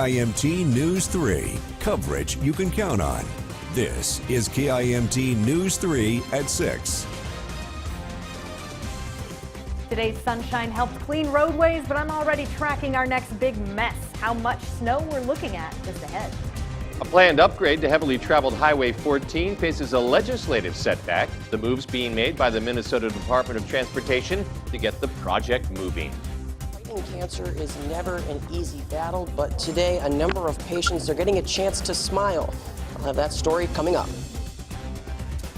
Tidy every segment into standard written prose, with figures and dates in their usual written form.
KIMT News 3, coverage you can count on. This is KIMT News 3 at 6. Today's sunshine helped clean roadways, but I'm already tracking our next big mess. How much snow we're looking at just ahead. A planned upgrade to heavily traveled Highway 14 faces a legislative setback. The move's being made by the Minnesota Department of Transportation to get the project moving. Fighting cancer is never an easy battle, but today a number of patients are getting a chance to smile. I'll have that story coming up.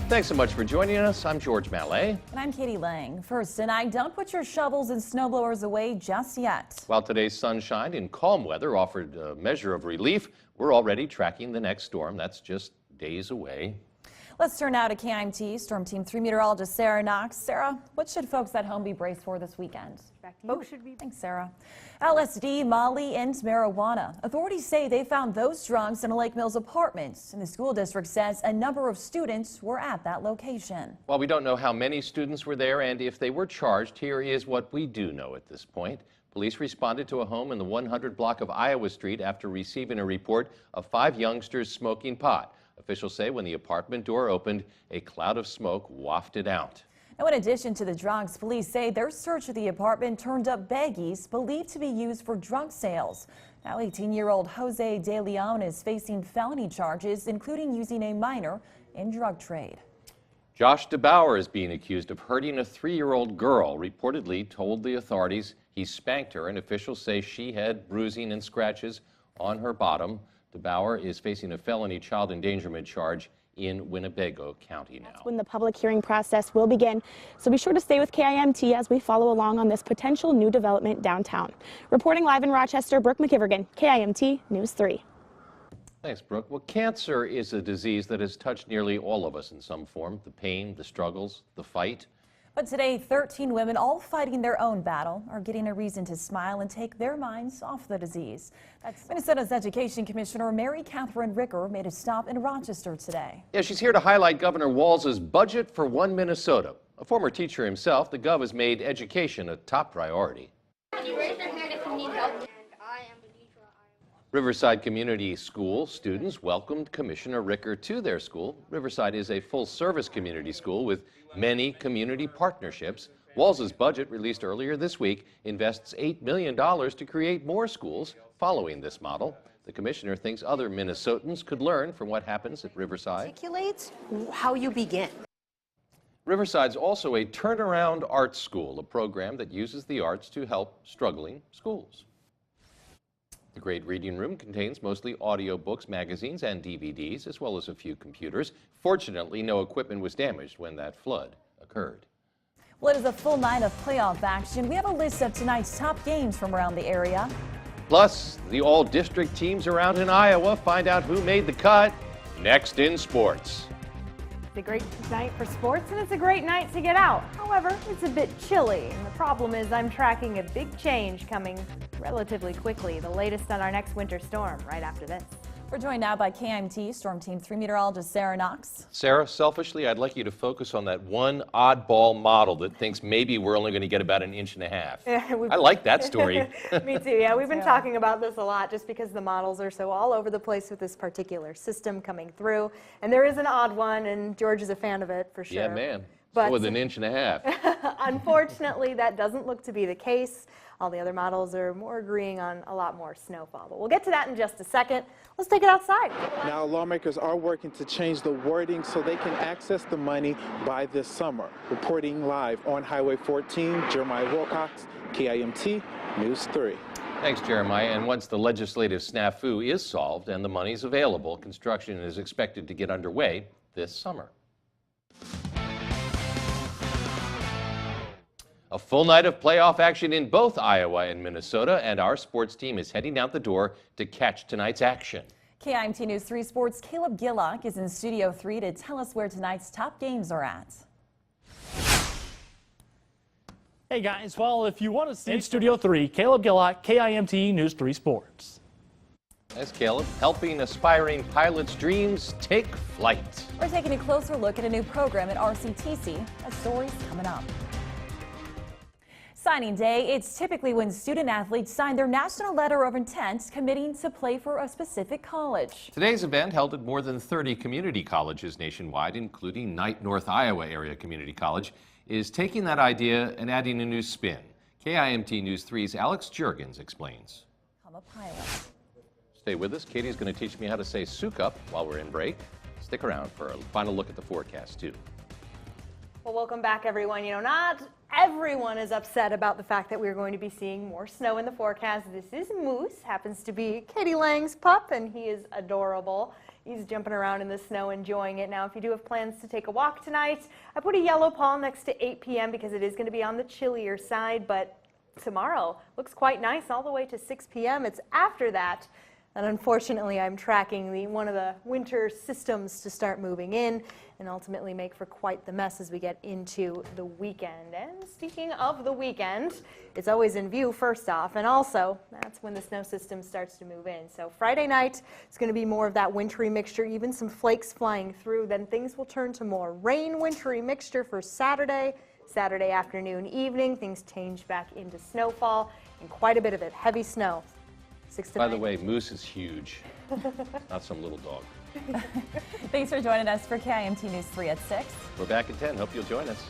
Thanks so much for joining us. I'm George Mallet. And I'm Katie Lang. First tonight, don't put your shovels and snowblowers away just yet. While today's sunshine and calm weather offered a measure of relief, we're already tracking the next storm. That's just days away. Let's turn now to KIMT Storm Team 3 meteorologist Sarah Knox. Sarah, what should folks at home be braced for this weekend? Folks should be. Thanks, Sarah. LSD, Molly, and marijuana. Authorities say they found those drugs in a Lake Mills apartment, and the school district says a number of students were at that location. While we don't know how many students were there and if they were charged, here is what we do know at this point. Police responded to a home in the 100 block of Iowa Street after receiving a report of 5 youngsters smoking pot. Officials say when the apartment door opened, a cloud of smoke wafted out. Now, in addition to the drugs, police say their search of the apartment turned up baggies believed to be used for drug sales. Now, 18-year-old Jose De Leon is facing felony charges, including using a minor in drug trade. Josh DeBauer is being accused of hurting a 3-year-old girl. Reportedly told the authorities he spanked her, and officials say she had bruising and scratches on her bottom. DeBauer is facing a felony child endangerment charge in Winnebago County now. That's when the public hearing process will begin, so be sure to stay with KIMT as we follow along on this potential new development downtown. Reporting live in Rochester, Brooke McKivergan, KIMT News 3. Thanks, Brooke. Well, cancer is a disease that has touched nearly all of us in some form. The pain, the struggles, the fight. But today, 13 women, all fighting their own battle, are getting a reason to smile and take their minds off the disease. That's Minnesota's Education Commissioner Mary Catherine Ricker made a stop in Rochester today. Yeah, she's here to highlight Governor Walz's budget for One Minnesota. A former teacher himself, the Gov has made education a top priority. Can you raise your hand if you need help? Riverside Community School students welcomed Commissioner Ricker to their school. Riverside is a full-service community school with many community partnerships. Walz's budget, released earlier this week, invests $8 million to create more schools following this model. The commissioner thinks other Minnesotans could learn from what happens at Riverside. Articulate how you begin. Riverside's also a turnaround art school, a program that uses the arts to help struggling schools. The Great Reading Room contains mostly audiobooks, magazines, and DVDs, as well as a few computers. Fortunately, no equipment was damaged when that flood occurred. Well, it is a full night of playoff action. We have a list of tonight's top games from around the area. Plus, the all-district teams around in Iowa find out who made the cut next in sports. It's a great night for sports, and it's a great night to get out. However, it's a bit chilly, and the problem is I'm tracking a big change coming relatively quickly. The latest on our next winter storm right after this. We're joined now by KIMT Storm Team 3 meteorologist Sarah Knox. Sarah, selfishly, I'd like you to focus on that one oddball model that thinks maybe we're only going to get about 1.5 inches. I like that story. Me too, yeah. We've been talking about this a lot just because the models are so all over the place with this particular system coming through. And there is an odd one, and George is a fan of it for sure. Yeah, man. But with 1.5 inches. Unfortunately, that doesn't look to be the case. All the other models are more agreeing on a lot more snowfall. But we'll get to that in just a second. Let's take it outside. Now, lawmakers are working to change the wording so they can access the money by this summer. Reporting live on Highway 14, Jeremiah Wilcox, KIMT News 3. Thanks, Jeremiah. And once the legislative snafu is solved and the money's available, construction is expected to get underway this summer. A full night of playoff action in both Iowa and Minnesota, and our sports team is heading out the door to catch tonight's action. KIMT News 3 Sports' Caleb Gillock is in Studio 3 to tell us where tonight's top games are at. Hey guys, well, if you want to see in Studio 3, Caleb Gillock, KIMT News 3 Sports. That's Caleb, helping aspiring pilots' dreams take flight. We're taking a closer look at a new program at RCTC. That story's coming up. Signing day, it's typically when student athletes sign their national letter of intent committing to play for a specific college. Today's event, held at more than 30 community colleges nationwide, including Knight North Iowa Area Community College, is taking that idea and adding a new spin. KIMT News 3's Alex Juergens explains. Come a pilot. Stay with us. Katie's going to teach me how to say souk up while we're in break. Stick around for a final look at the forecast, too. Well, welcome back, everyone. Not everyone is upset about the fact that we're going to be seeing more snow in the forecast. This is Moose, happens to be Katie Lang's pup, and he is adorable. He's jumping around in the snow, enjoying it. Now, if you do have plans to take a walk tonight, I put a yellow pall next to 8 p.m. because it is going to be on the chillier side, but tomorrow looks quite nice all the way to 6 p.m. It's after that. And unfortunately, I'm tracking one of the winter systems to start moving in and ultimately make for quite the mess as we get into the weekend. And speaking of the weekend, it's always in view first off, and also that's when the snow system starts to move in. So Friday night, it's going to be more of that wintry mixture, even some flakes flying through. Then things will turn to more rain, wintry mixture for Saturday. Saturday afternoon, evening, things change back into snowfall and quite a bit of it, heavy snow. 6 to 9. By the way, Moose is huge, not some little dog. Thanks for joining us for KIMT News 3 at 6. We're back at 10. Hope you'll join us.